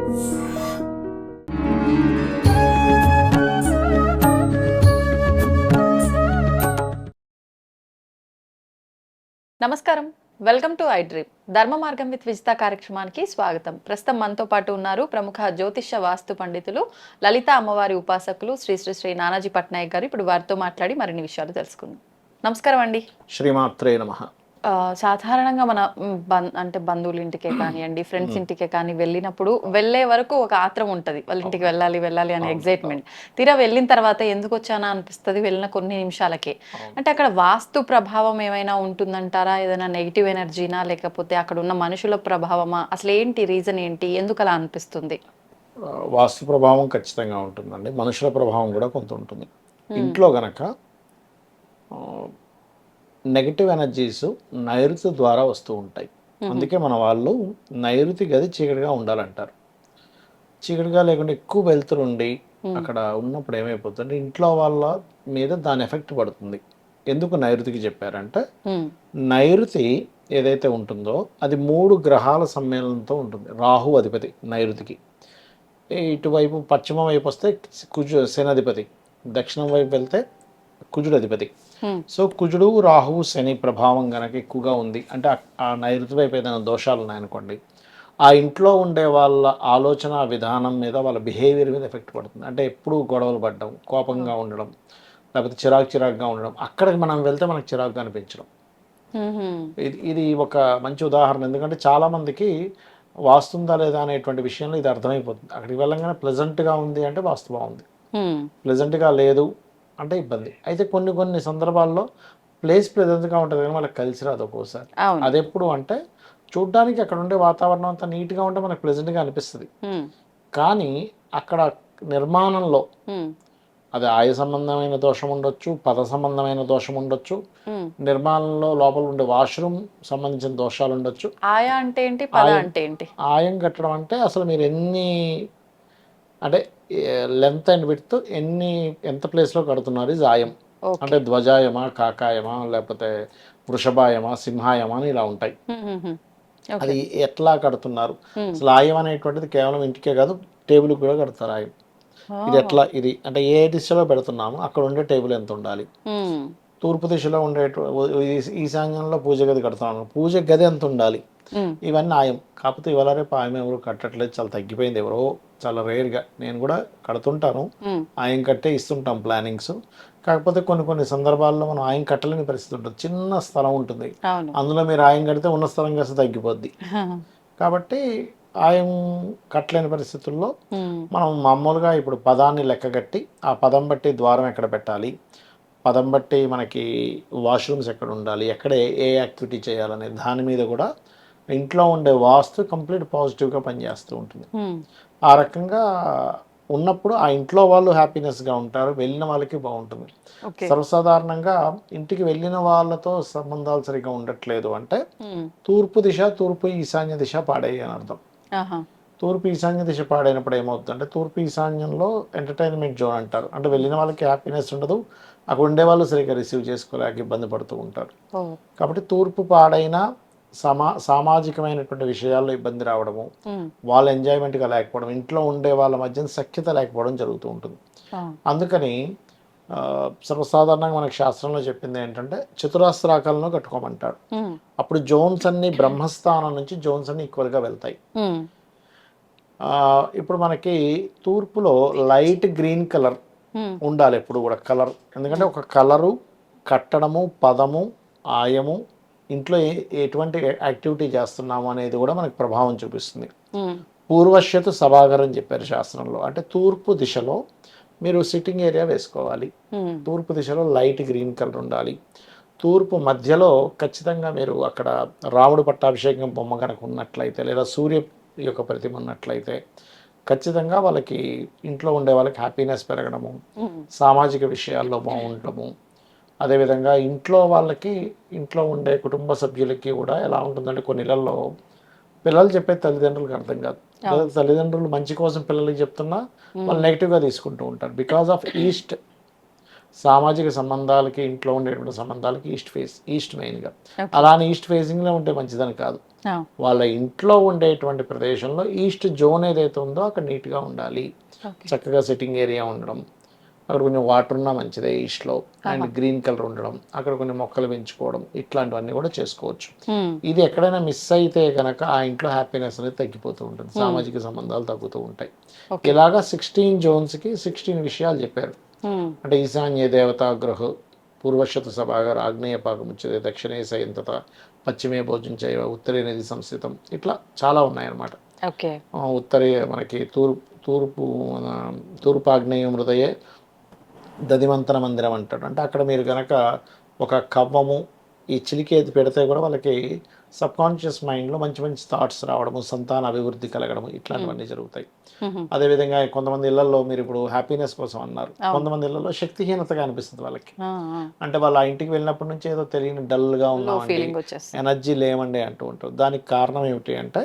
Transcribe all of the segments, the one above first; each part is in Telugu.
నమస్కారం, వెల్కమ్ టు ఐ డ్రీమ్. ధర్మ మార్గం విత్ విజిత కార్యక్రమానికి స్వాగతం. ప్రస్తుతం మనతో పాటు ఉన్నారు ప్రముఖ జ్యోతిష్య వాస్తు పండితులు, లలిత అమ్మవారి ఉపాసకులు శ్రీ శ్రీ శ్రీ నానాజీ పట్నాయక్ గారు. ఇప్పుడు వారితో మాట్లాడి మరిన్ని విషయాలు తెలుసుకుందాం. నమస్కారం అండి. శ్రీమాత్రే నమః. సాధారణంగా మన అంటే బంధువుల ఇంటికే కానివ్వండి, ఫ్రెండ్స్ ఇంటికే కానీ వెళ్ళినప్పుడు వెళ్ళే వరకు ఒక ఆత్రం ఉంటుంది, వాళ్ళ ఇంటికి వెళ్ళాలి వెళ్ళాలి అనే ఎగ్జైట్మెంట్. తీరా వెళ్ళిన తర్వాత ఎందుకు వచ్చానా అనిపిస్తుంది వెళ్ళిన కొన్ని నిమిషాలకే. అంటే అక్కడ వాస్తు ప్రభావం ఏమైనా ఉంటుందంటారా? ఏదైనా నెగిటివ్ ఎనర్జీనా, లేకపోతే అక్కడ ఉన్న మనుషుల ప్రభావమా? అసలు ఏంటి రీజన్, ఏంటి, ఎందుకు అలా అనిపిస్తుంది? వాస్తు ప్రభావం ఖచ్చితంగా ఉంటుందండి, మనుషుల ప్రభావం కూడా కొంత ఉంటుంది. ఇంట్లో గనక నెగటివ్ ఎనర్జీస్ నైరుతి ద్వారా వస్తూ ఉంటాయి. అందుకే మన వాళ్ళు నైరుతి గది చీకటిగా ఉండాలంటారు. చీకటిగా లేకుండా ఎక్కువ వెళ్తుండి అక్కడ ఉన్నప్పుడు ఏమైపోతుంది, ఇంట్లో వాళ్ళ మీద దాని ఎఫెక్ట్ పడుతుంది. ఎందుకు నైరుతికి చెప్పారంటే, నైరుతి ఏదైతే ఉంటుందో అది 3 గ్రహాల సమ్మేళనంతో ఉంటుంది. రాహు అధిపతి నైరుతికి. ఇటువైపు పశ్చిమ వైపు వస్తే శనాధిపతి, దక్షిణం వైపు వెళ్తే కుజుడు అధిపతి. సో కుజుడు, రాహువు, శని ప్రభావం కనుక ఎక్కువగా ఉంది అంటే ఆ నైరుతి వైపు ఏదైనా దోషాలు ఉన్నాయనుకోండి, ఆ ఇంట్లో ఉండే వాళ్ళ ఆలోచన విధానం మీద, వాళ్ళ బిహేవియర్ మీద ఎఫెక్ట్ పడుతుంది. అంటే ఎప్పుడు గొడవలు పడడం, కోపంగా ఉండడం, లేకపోతే చిరాకుగా ఉండడం. అక్కడికి మనం వెళ్తే మనకు చిరాకుగా అనిపించడం. ఇది ఒక మంచి ఉదాహరణ. ఎందుకంటే చాలామందికి వాస్తుందా లేదా అనేటువంటి విషయంలో ఇది అర్థమైపోతుంది. అక్కడికి వెళ్ళగానే ప్లెజెంట్గా ఉంది అంటే వాస్తు బాగుంది, ప్లెజెంట్గా లేదు అంటే ఇబ్బంది. అయితే కొన్ని సందర్భాల్లో ప్లేస్ ప్లెజెంట్గా ఉంటుంది కానీ వాళ్ళకి కలిసి రాదు ఒక్కోసారి. అది ఎప్పుడు అంటే, చూడ్డానికి అక్కడ ఉండే వాతావరణం అంతా నీట్గా ఉంటే మనకు ప్లెజెంట్గా అనిపిస్తుంది, కానీ అక్కడ నిర్మాణంలో అది ఆయ సంబంధమైన దోషం ఉండొచ్చు, పద సంబంధమైన దోషం ఉండొచ్చు, నిర్మాణంలో లోపల ఉండే వాష్రూమ్ సంబంధించిన దోషాలు ఉండొచ్చు. ఆయా అంటే ఏంటి, పద అంటే ఏంటి? ఆయం కట్టడం అంటే అసలు మీరు అంటే లెంత్ అండ్ విడ్త్ ఎంత ప్లేస్లో కడుతున్నారు ఇది ఆయం. అంటే ధ్వజాయమా, కాకాయమా, లేకపోతే వృషభాయమా, సింహాయమా అని ఇలా ఉంటాయి. అది ఎట్లా కడుతున్నారు. అసలు ఆయం అనేటువంటిది కేవలం ఇంటికే కాదు, టేబుల్ కూడా కడతారు ఆయం. ఇది ఎట్లా, ఇది అంటే ఏ దిశలో పెడుతున్నాము, అక్కడ ఉండే టేబుల్ ఎంత ఉండాలి, తూర్పు దిశలో ఉండే ఈశాన్యంలో పూజ గది కడుతున్నాము, పూజ గది ఎంత ఉండాలి, ఇవన్నీ ఆయం. కాకపోతే ఇవాళ రేపు ఆయం ఎవరు కట్టట్లేదు, చాలా తగ్గిపోయింది. ఎవరో చాలా రేర్గా. నేను కూడా కడుతుంటాను, ఆయం కట్టే ఇస్తుంటాం ప్లానింగ్స్. కాకపోతే కొన్ని సందర్భాల్లో మనం ఆయం కట్టలేని పరిస్థితి ఉంటుంది. చిన్న స్థలం ఉంటుంది, అందులో మీరు ఆయం కడితే ఉన్న స్థలం కాస్త తగ్గిపోద్ది. కాబట్టి ఆయం కట్టలేని పరిస్థితుల్లో మనం మామూలుగా ఇప్పుడు పదాన్ని లెక్కగట్టి, ఆ పదం బట్టి ద్వారం ఎక్కడ పెట్టాలి, పదం బట్టి మనకి వాష్రూమ్స్ ఎక్కడ ఉండాలి, ఎక్కడ ఏ యాక్టివిటీ చేయాలనే దాని మీద కూడా ఇంట్లో ఉండే వాస్తు కంప్లీట్ పాజిటివ్గా పనిచేస్తూ ఉంటుంది. ఆ రకంగా ఉన్నప్పుడు ఆ ఇంట్లో వాళ్ళు హ్యాపీనెస్గా ఉంటారు, వెళ్ళిన వాళ్ళకి బాగుంటుంది. సర్వసాధారణంగా ఇంటికి వెళ్ళిన వాళ్ళతో సంబంధాలు సరిగ్గా ఉండట్లేదు అంటే తూర్పు ఈశాన్య దిశ పాడయ్యి అని అర్థం. తూర్పు ఈశాన్య దిశ పాడైనప్పుడు ఏమవుతుందంటే, తూర్పు ఈశాన్యంలో ఎంటర్టైన్మెంట్ జోన్ అంటారు. అంటే వెళ్ళిన వాళ్ళకి హ్యాపీనెస్ ఉండదు, అక్కడ ఉండే వాళ్ళు సరిగ్గా రిసీవ్ చేసుకోలేక ఇబ్బంది పడుతూ ఉంటారు. కాబట్టి తూర్పు పాడైన సామాజికమైనటువంటి విషయాల్లో ఇబ్బంది రావడము, వాళ్ళ ఎంజాయ్మెంట్గా లేకపోవడం, ఇంట్లో ఉండే వాళ్ళ మధ్య సఖ్యత లేకపోవడం జరుగుతూ ఉంటుంది. అందుకని సర్వసాధారణంగా మనకు శాస్త్రంలో చెప్పింది ఏంటంటే, చతురస్రాకారంలో కట్టుకోమంటాడు. అప్పుడు జోన్స్ అన్ని బ్రహ్మస్థానం నుంచి జోన్స్ అన్ని ఈక్వల్గా వెళ్తాయి. ఇప్పుడు మనకి తూర్పులో లైట్ గ్రీన్ కలర్ ఉండాలి ఎప్పుడు కూడా, కలర్. ఎందుకంటే ఒక కలరు, కట్టడము, పదము, ఆయము, ఇంట్లో ఎటువంటి యాక్టివిటీ చేస్తున్నాము అనేది కూడా మనకు ప్రభావం చూపిస్తుంది. పూర్వశ్యతు సభాగరం చెప్పారు శాస్త్రంలో. అంటే తూర్పు దిశలో మీరు సిట్టింగ్ ఏరియా వేసుకోవాలి, తూర్పు దిశలో లైట్ గ్రీన్ కలర్ ఉండాలి. తూర్పు మధ్యలో ఖచ్చితంగా మీరు అక్కడ రాముడు పట్టాభిషేకం బొమ్మ కనుక ఉన్నట్లయితే, లేదా సూర్య యొక్క ప్రతిమ ఉన్నట్లయితే ఖచ్చితంగా వాళ్ళకి, ఇంట్లో ఉండే వాళ్ళకి హ్యాపీనెస్ పెరగడము, సామాజిక విషయాల్లో బాగుండటము. అదేవిధంగా ఇంట్లో వాళ్ళకి, ఇంట్లో ఉండే కుటుంబ సభ్యులకి కూడా ఎలా ఉంటుందంటే, కొన్ని ఇళ్లలో పిల్లలు చెప్పే తల్లిదండ్రులకు అర్థం కాదు. తల్లిదండ్రులు మంచి కోసం పిల్లలకి చెప్తున్నా వాళ్ళు నెగిటివ్గా తీసుకుంటూ ఉంటారు. బికాస్ ఆఫ్ ఈస్ట్ సామాజిక సంబంధాలకి, ఇంట్లో ఉండేటువంటి సంబంధాలకి ఈస్ట్ మెయిన్గా. అలానే ఈస్ట్ ఫేసింగ్లో ఉంటే మంచిదని కాదు, వాళ్ళ ఇంట్లో ఉండేటువంటి ప్రదేశంలో ఈస్ట్ జోన్ ఏదైతే ఉందో అక్కడ నీట్గా ఉండాలి, చక్కగా సిట్టింగ్ ఏరియా ఉండడం, అక్కడ కొంచెం వాటర్ ఉన్నా మంచిదే ఈస్ట్లో, అండ్ గ్రీన్ కలర్ ఉండడం, అక్కడ కొన్ని మొక్కలు పెంచుకోవడం, ఇట్లాంటివన్నీ కూడా చేసుకోవచ్చు. ఇది ఎక్కడైనా మిస్ అయితే కనుక ఆ ఇంట్లో హ్యాపీనెస్ అనేది తగ్గిపోతూ ఉంటుంది, సామాజిక సంబంధాలు తగ్గుతూ ఉంటాయి. ఇలాగా 16 జోన్స్కి 16 విషయాలు చెప్పారు. అంటే ఈశాన్య దేవతా గృహ, పూర్వశత సభాగారు, ఆగ్నేయ పాకముచ్చతే, దక్షిణే సయంతత, పశ్చిమే భోజనం చేయవ, ఉత్తరే నది సంస్థితం, ఇట్లా చాలా ఉన్నాయన్నమాట. ఉత్తరే మనకి తూర్పు ఆగ్నేయ హృదయే దదిమంతన మందిరం అంటాడు. అంటే అక్కడ మీరు కనుక ఒక కవ్వము, ఈ చిలికేది పెడితే కూడా వాళ్ళకి సబ్కాన్షియస్ మైండ్లో మంచి మంచి థాట్స్ రావడము, సంతాన అభివృద్ధి కలగడము, ఇట్లాంటివన్నీ జరుగుతాయి. అదేవిధంగా కొంతమంది ఇళ్లలో మీరు ఇప్పుడు హ్యాపీనెస్ కోసం అన్నారు, కొంతమంది ఇళ్లలో శక్తిహీనతగా అనిపిస్తుంది వాళ్ళకి. అంటే వాళ్ళు ఆ ఇంటికి వెళ్ళినప్పటి నుంచి ఏదో తెలియని డల్గా ఉన్నామండి, ఎనర్జీ లేమండి అంటూ ఉంటారు. దానికి కారణం ఏమిటి అంటే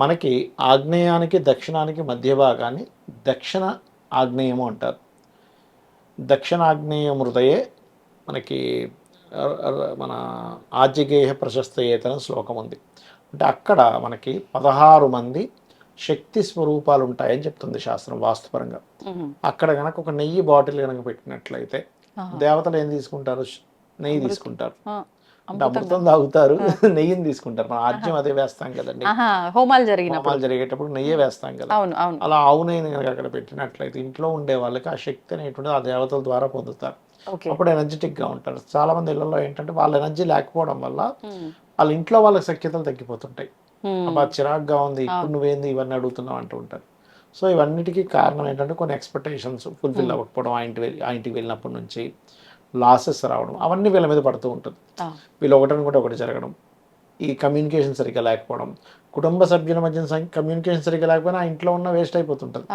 మనకి ఆగ్నేయానికి దక్షిణానికి మధ్య భాగాన్ని దక్షిణ ఆగ్నేయము అంటారు. దక్షిణాగ్నేయ హృదయే మనకి మన ఆజ్యగేయ ప్రశస్తయేతన శ్లోకం ఉంది. అంటే అక్కడ మనకి 16 మంది శక్తి స్వరూపాలు ఉంటాయని చెప్తుంది శాస్త్రం వాస్తుపరంగా. అక్కడ కనుక ఒక నెయ్యి బాటిల్ కనుక పెట్టినట్లయితే దేవతలు ఏం తీసుకుంటారు? నెయ్యి తీసుకుంటారు. అంటే అమృతం తాగుతారు, నెయ్యిని తీసుకుంటారు. మన ఆజ్యం అదే వేస్తాం కదండి, హోమాలు జరిగేటప్పుడు నెయ్యే వేస్తాం కదా. అలా ఆవు నెయ్యిని కనుక అక్కడ పెట్టినట్లయితే ఇంట్లో ఉండే వాళ్ళకి ఆ శక్తి అనేటువంటి ఆ దేవతల ద్వారా పొందుతారు. అప్పుడు ఎనర్జెటిక్ గా ఉంటారు. చాలా మంది ఇళ్లలో ఏంటంటే వాళ్ళ ఎనర్జీ లేకపోవడం వల్ల వాళ్ళ ఇంట్లో వాళ్ళ శక్యతలు తగ్గిపోతుంటాయి. అబ్బా చిరాగ్గా ఉంది, ఇప్పుడు నువ్వేంది ఇవన్నీ అడుగుతున్నావు అంటూ ఉంటారు. సో ఇవన్నిటికీ కారణం ఏంటంటే కొన్ని ఎక్స్పెక్టేషన్స్ ఫుల్ఫిల్ అవ్వకపోవడం, ఆ ఇంటికి వెళ్ళినప్పటి నుంచి లాసెస్ రావడం, అవన్నీ వీళ్ళ మీద పడుతూ ఉంటుంది. వీళ్ళు ఒకటనుకుంటే ఒకటి జరగడం, ఈ కమ్యూనికేషన్ సరిగ్గా లేకపోవడం, కుటుంబ సభ్యుల మధ్య కమ్యూనికేషన్ సరిగ్గా లేకపోయినా ఆ ఇంట్లో ఉన్న వేస్ట్ అయిపోతుంటుంది.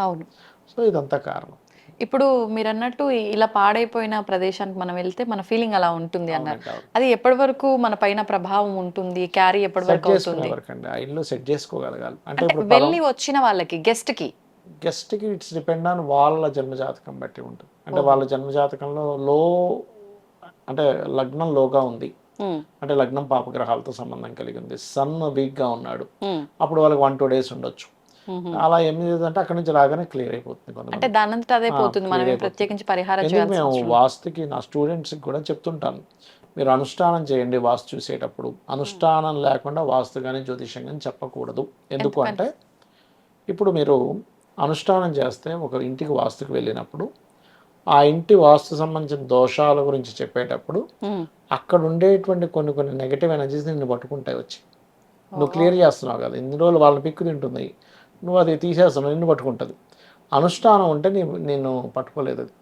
సో ఇదంతా కారణం. ఇప్పుడు మీరు అన్నట్టు ఇలా పాడైపోయిన ప్రదేశానికి మనం వెళ్తే మన ఫీలింగ్ అలా ఉంటుంది అన్నారు. అది ఎప్పటి వరకు మన పైన ప్రభావం ఉంటుంది, క్యారీ ఎప్పటి వరకు అవుతుంది? ఆ ఇల్లు సెట్ చేసుకోగలగాలి. అంటే వెళ్ళి వచ్చిన వాళ్ళకి గెస్ట్కి ఇట్స్ డిపెండ్ ఆన్ వాళ్ళ జన్మజాతకం బట్టి ఉంటుంది. అంటే వాళ్ళ జన్మజాతకంలో లో అంటే లగ్నం లోగా ఉంది, అంటే లగ్నం పాపగ్రహాలతో సంబంధం కలిగి ఉంది, సన్ వీక్ గా ఉన్నాడు, అప్పుడు వాళ్ళకి 1-2 days ఉండొచ్చు. అలా ఏమి అంటే అక్కడ నుంచి రాగానే క్లియర్ అయిపోతుంది. అంటే దానంతట అదే పోతుంది, మనం ప్రత్యేకించి పరిహారం చేయాలి. మేము వాస్తుకి నా స్టూడెంట్స్కి కూడా చెప్తుంటాను, మీరు అనుష్ఠానం చేయండి వాస్తు చూసేటప్పుడు. అనుష్ఠానం లేకుండా వాస్తు కానీ జ్యోతిషం కానీ చెప్పకూడదు. ఎందుకు అంటే ఇప్పుడు మీరు అనుష్ఠానం చేస్తే ఒక ఇంటికి వాస్తుకి వెళ్ళినప్పుడు ఆ ఇంటి వాస్తు సంబంధించిన దోషాల గురించి చెప్పేటప్పుడు అక్కడ ఉండేటువంటి కొన్ని నెగటివ్ ఎనర్జీస్ నిన్ను పట్టుకుంటాయి వచ్చి. నువ్వు క్లియర్ చేస్తున్నావు కదా, ఇన్ని రోజులు వాళ్ళ పిక్కు తింటుంది, నువ్వు అది తీసేస్తున్నావు, నిన్ను పట్టుకుంటుంది. అనుష్ఠానం ఉంటే నేను పట్టుకోలేదు అది.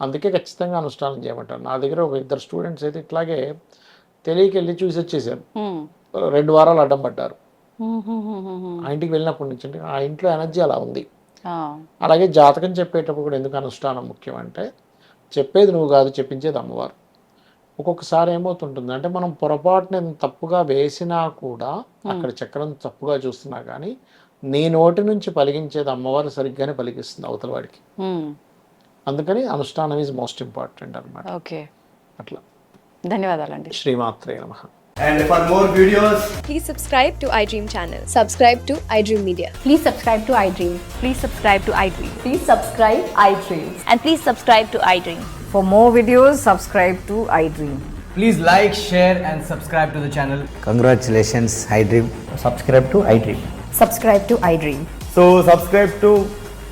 అందుకే ఖచ్చితంగా అనుష్ఠానం చేయమంటారు. నా దగ్గర ఒక 2 స్టూడెంట్స్ అయితే ఇట్లాగే తెలియకెళ్ళి చూసి వచ్చేసారు, 2 వారాలు అడ్డం పడ్డారు. ఆ ఇంటికి వెళ్ళినప్పటి నుంచి ఆ ఇంట్లో ఎనర్జీ అలా ఉంది. అలాగే జాతకం చెప్పేటప్పుడు కూడా ఎందుకు అనుష్ఠానం ముఖ్యం అంటే చెప్పేది నువ్వు కాదు, చెప్పించేది అమ్మవారు. ఒక్కొక్కసారి ఏమవుతుంటుంది అంటే మనం పొరపాటున తప్పుగా వేసినా కూడా అక్కడ చక్రం తప్పుగా చూస్తున్నా కానీ నీ నోటి నుంచి పలికించేది అమ్మవారు సరిగ్గానే పలికిస్తుంది అవతల వాడికి. అందుకని అనుష్ఠానం ఈజ్ మోస్ట్ ఇంపార్టెంట్ అన్నమాట. అట్లా. ధన్యవాదాలండి. శ్రీమాత్రే నమః. And for more videos, please subscribe to iDream channel. Subscribe to iDream Media. Please subscribe to iDream. Please subscribe to iDream. Please subscribe iDream. And please subscribe to iDream. For more videos, subscribe to iDream. please like, share and subscribe to the channel. Congratulations, iDream. Subscribe to iDream. Subscribe to iDream. So subscribe to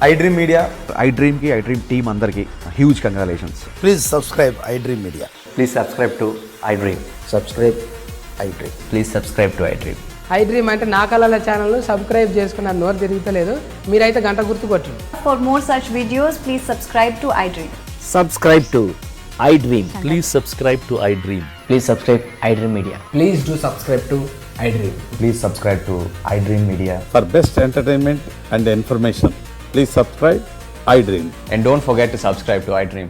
iDream Media. iDream ki iDream team andarki huge congratulations. Please subscribe iDream Media. Please subscribe to iDream. Subscribe iDream. Please subscribe to iDream. iDream అంటే నా కళల ఛానల్ సబ్స్క్రైబ్ చేసుకున్న నోరు తిరుగుతలేదు, మీరైతే గంట గుర్తు కొట్టండి. For more such videos, please subscribe to iDream. Subscribe to iDream. Please subscribe to iDream. Please subscribe iDream Media. Please do subscribe to iDream. Please subscribe to iDream Media. For best entertainment and information, please subscribe iDream. And don't forget to subscribe to iDream.